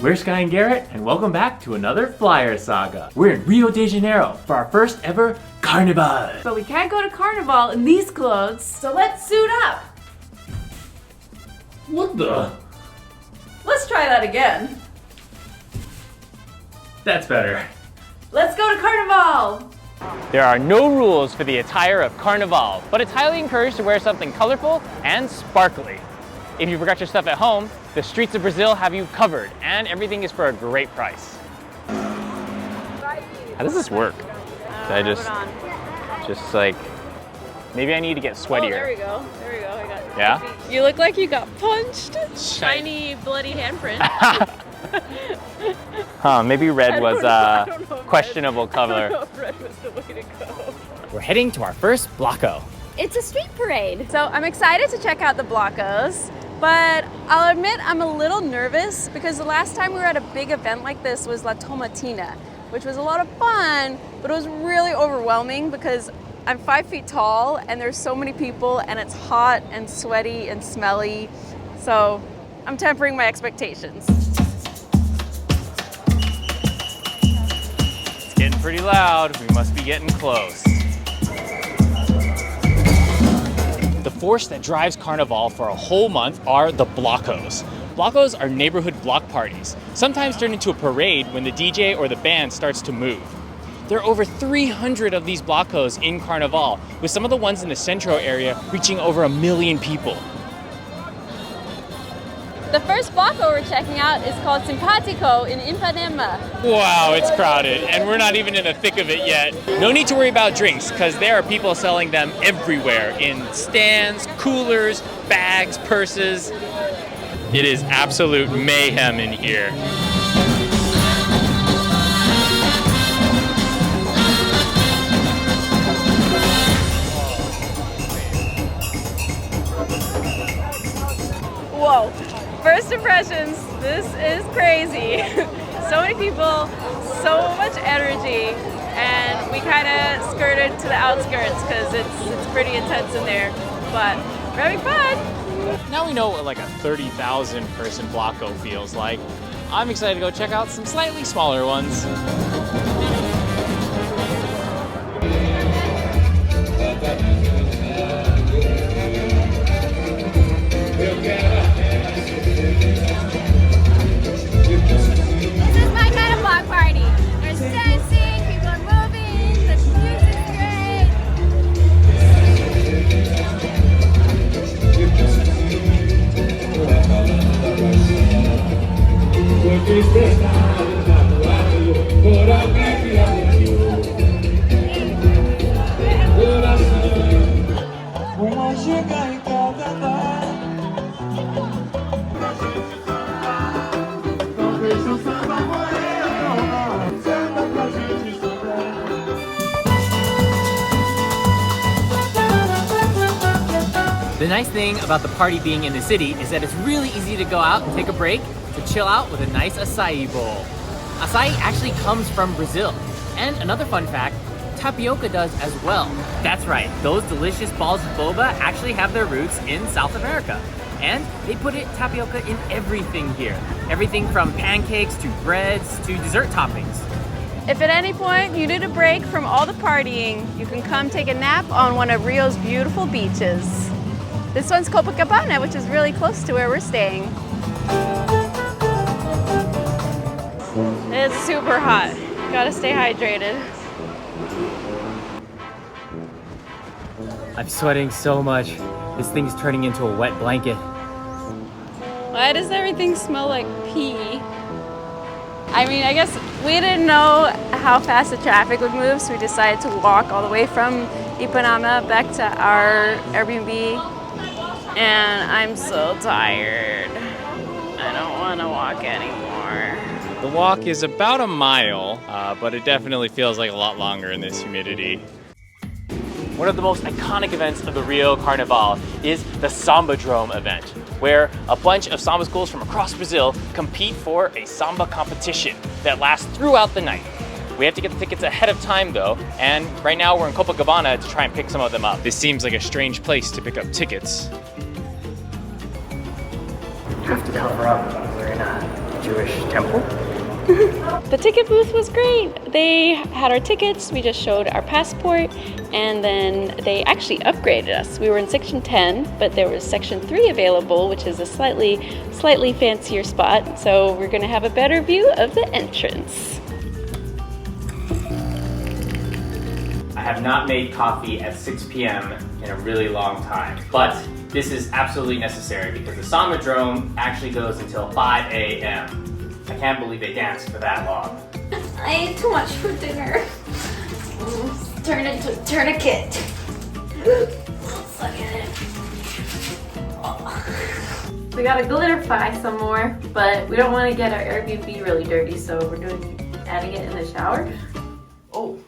we're Sky and Garrett, and welcome back to another Flyer Saga. We're in Rio de Janeiro for our first ever Carnival. But we can't go to Carnival in these clothes, so let's suit up. What the? Let's try that again. That's better. Let's go to Carnival. There are no rules for the attire of Carnival, but it's highly encouraged to wear something colorful and sparkly. If you forgot your stuff at home, the streets of Brazil have you covered, and everything is for a great price. How does this work? I just like, maybe I need to get sweatier. Oh, there we go. There we go. I got it. Yeah? You look like you got punched. Shiny, bloody handprint. Huh, maybe red was a questionable color. I don't know if red was the way to go. We're heading to our first Blocko. It's a street parade. So I'm excited to check out the Blocos, but I'll admit I'm a little nervous because the last time we were at a big event like this was La Tomatina, which was a lot of fun, but it was really overwhelming because I'm 5 feet tall and there's so many people and it's hot and sweaty and smelly. So I'm tempering my expectations. It's getting pretty loud. We must be getting close. The force that drives Carnival for a whole month are the Blocos. Blocos are neighborhood block parties, sometimes turned into a parade when the DJ or the band starts to move. There are over 300 of these Blocos in Carnival, with some of the ones in the Centro area reaching over 1 million people. The first Bloco we're checking out is called Simpatico in Ipanema. Wow, it's crowded, and we're not even in the thick of it yet. No need to worry about drinks, because there are people selling them everywhere, in stands, coolers, bags, purses. It is absolute mayhem in here. Whoa. First impressions, this is crazy. So many people, so much energy, and we kind of skirted to the outskirts because it's pretty intense in there, but we're having fun. Now we know what like a 30,000 person Blocko feels like. I'm excited to go check out some slightly smaller ones. The nice thing about the party being in the city is that it's really easy to go out and take a break to chill out with a nice acai bowl. Acai actually comes from Brazil. And another fun fact, tapioca does as well. That's right, those delicious balls of boba actually have their roots in South America. And they put tapioca in everything here. Everything from pancakes to breads to dessert toppings. If at any point you need a break from all the partying, you can come take a nap on one of Rio's beautiful beaches. This one's Copacabana, which is really close to where we're staying. It's super hot. Gotta stay hydrated. I'm sweating so much. This thing's turning into a wet blanket. Why does everything smell like pee? I mean, I guess we didn't know how fast the traffic would move, so we decided to walk all the way from Ipanema back to our Airbnb. And I'm so tired. I don't want to walk anymore. The walk is about a mile, but it definitely feels like a lot longer in this humidity. One of the most iconic events of the Rio Carnival is the Sambadrome event, where a bunch of samba schools from across Brazil compete for a samba competition that lasts throughout the night. We have to get the tickets ahead of time though, and right now we're in Copacabana to try and pick some of them up. This seems like a strange place to pick up tickets. You have to cover up by wearing a Jewish temple. The ticket booth was great. They had our tickets, we just showed our passport, and then they actually upgraded us. We were in section 10, but there was section 3 available, which is a slightly fancier spot. So we're gonna have a better view of the entrance. I have not made coffee at 6 p.m. in a really long time, but this is absolutely necessary because the Sambadrome actually goes until 5 a.m. I can't believe they danced for that long. I ate too much for dinner. Turn into a tourniquet. We gotta glitterify some more, but we don't want to get our Airbnb really dirty, so we're adding it in the shower. Oh.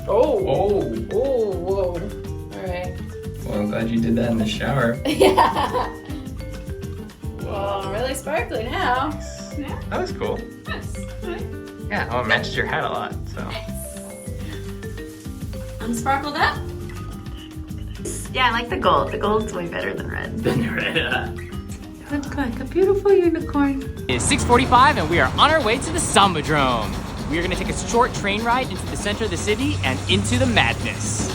Oh. Oh. Oh, whoa. Alright. Well, I'm glad you did that in the shower. Yeah. Well, I'm really sparkly now. Yeah. That was cool. Nice. Yeah, well, it matches your hat a lot, so. I'm sparkled up. Yeah, I like the gold. The gold's way better than red. Looks like a beautiful unicorn. It's 6:45 and we are on our way to the Sambadrome. We are gonna take a short train ride into the center of the city and into the madness.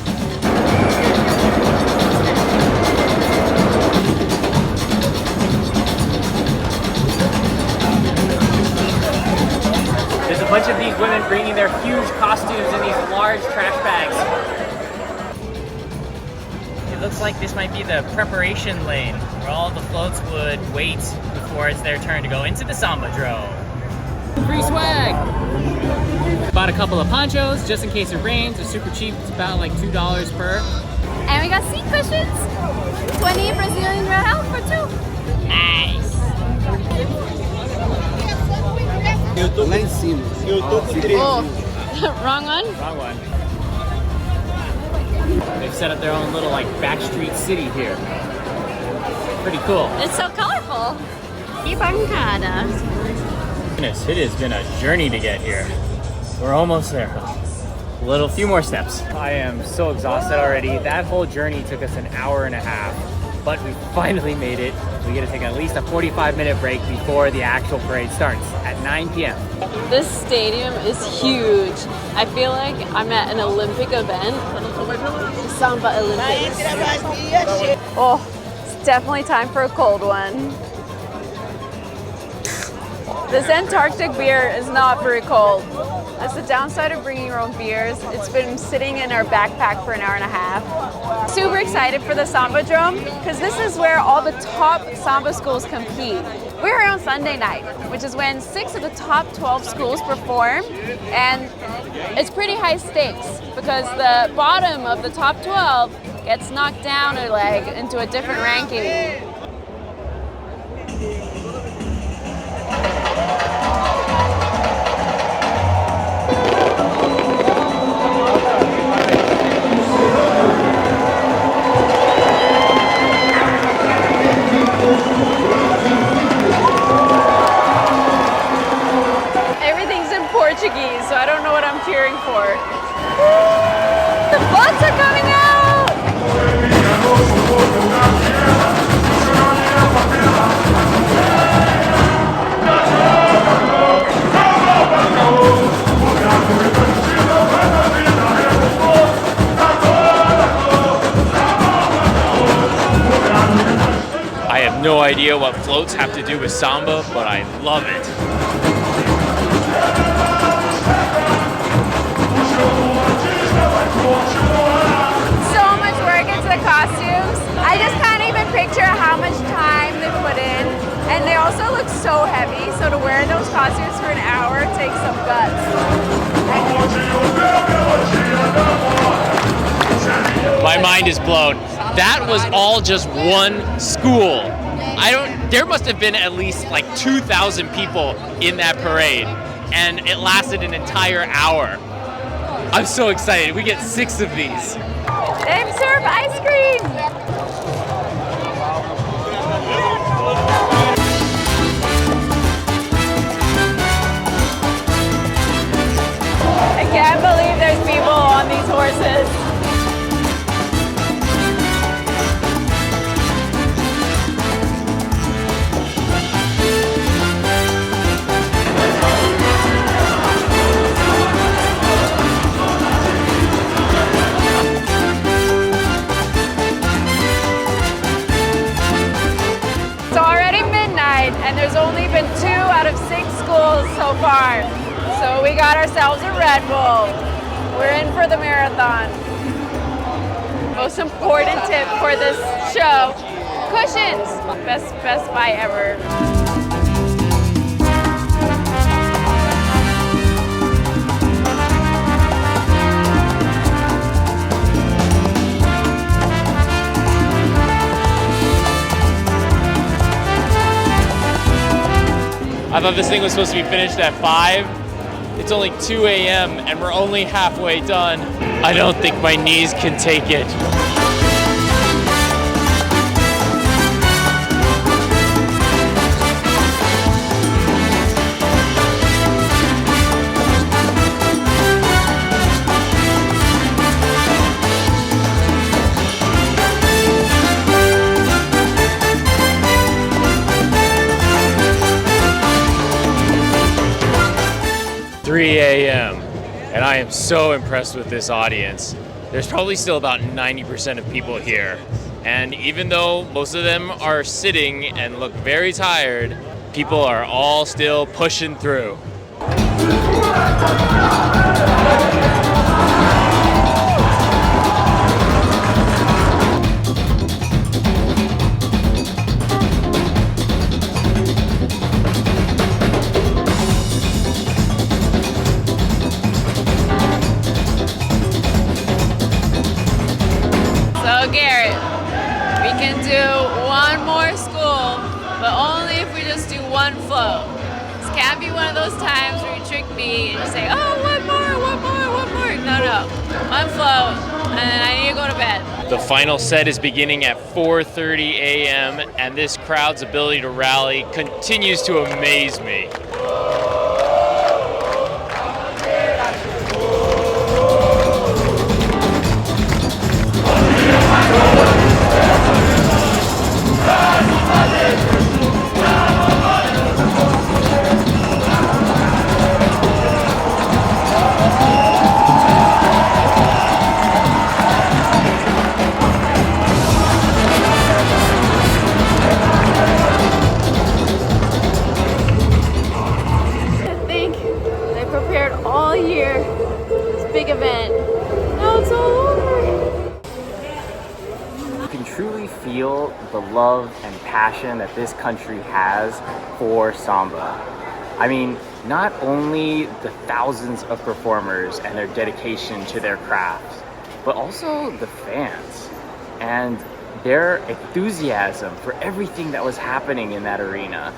There's a bunch of these women bringing their huge costumes in these large trash bags. It looks like this might be the preparation lane where all the floats would wait before it's their turn to go into the Sambadrome. Free swag! Bought a couple of ponchos just in case it rains. They're super cheap. It's about like $2 per. And we got seat cushions. 20 Brazilian real for 2. Nice. Oh, wrong one? Wrong one. They've set up their own little like backstreet city here. Pretty cool. It's so colorful. Ibancada. Goodness, it has been a journey to get here. We're almost there. A few more steps. I am so exhausted already. That whole journey took us an hour and a half, but we finally made it. We get to take at least a 45-minute break before the actual parade starts at 9 p.m. This stadium is huge. I feel like I'm at an Olympic event. Samba Olympics. Oh, it's definitely time for a cold one. This Antarctic beer is not very cold. That's the downside of bringing your own beers. It's been sitting in our backpack for an hour and a half. Super excited for the Sambadrome because this is where all the top samba schools compete. We're here on Sunday night, which is when 6 of the top 12 schools perform, and it's pretty high stakes because the bottom of the top 12 gets knocked down a leg into a different ranking. Everything's in Portuguese, so I don't know what I'm cheering for. The boats are coming out! I have no idea what floats have to do with samba, but I love it. So much work into the costumes. I just can't even picture how much time they put in. And they also look so heavy, so to wear those costumes for an hour takes some guts. My mind is blown. That was all just one school. There must have been at least like 2,000 people in that parade, and it lasted an entire hour. I'm so excited. We get 6 of these. They serve ice cream! I can't believe there's people on these horses. got ourselves a Red Bull. We're in for the marathon. Most important tip for this show, cushions. Best buy ever. I thought this thing was supposed to be finished at 5. It's only 2 a.m. and we're only halfway done. I don't think my knees can take it. A.m. and I am so impressed with this audience. There's probably still about 90% of people here, and even though most of them are sitting and look very tired, people are all still pushing through. Garrett, we can do one more school, but only if we just do one flow. This can't be one of those times where you trick me and you say, oh, one more. No. One flow, and I need to go to bed. The final set is beginning at 4:30 a.m. and this crowd's ability to rally continues to amaze me. Feel the love and passion that this country has for samba. I mean, not only the thousands of performers and their dedication to their craft, but also the fans and their enthusiasm for everything that was happening in that arena.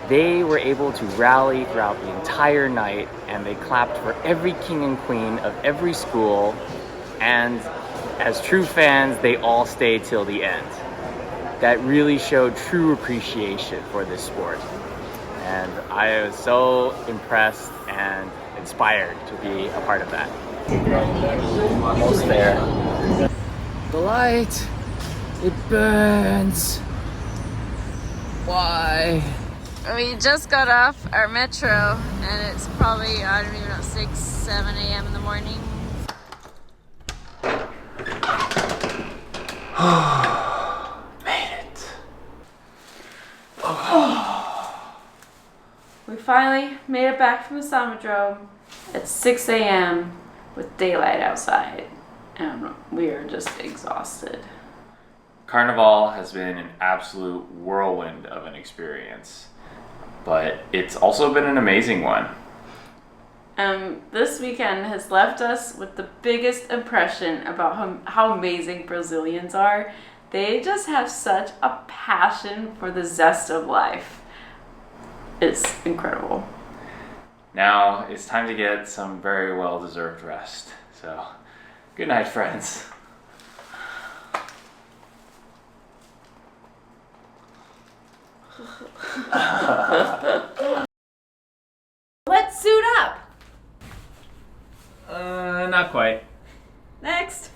They were able to rally throughout the entire night, and they clapped for every king and queen of every school, and as true fans, they all stayed till the end. That really showed true appreciation for this sport. And I was so impressed and inspired to be a part of that. Almost there. The light, it burns. Why? We just got off our metro and it's probably, I don't even know, 6, 7 a.m. in the morning. We finally made it back from the Sambadrome at 6 a.m. with daylight outside, and we are just exhausted. Carnival has been an absolute whirlwind of an experience, but it's also been an amazing one. This weekend has left us with the biggest impression about how amazing Brazilians are. They just have such a passion for the zest of life. It's incredible. Now it's time to get some very well-deserved rest. So, good night, friends. Let's suit up. Not quite. Next.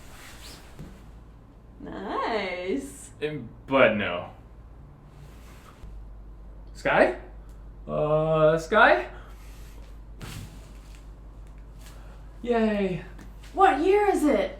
Nice. But no. Sky? Sky? Yay. What year is it?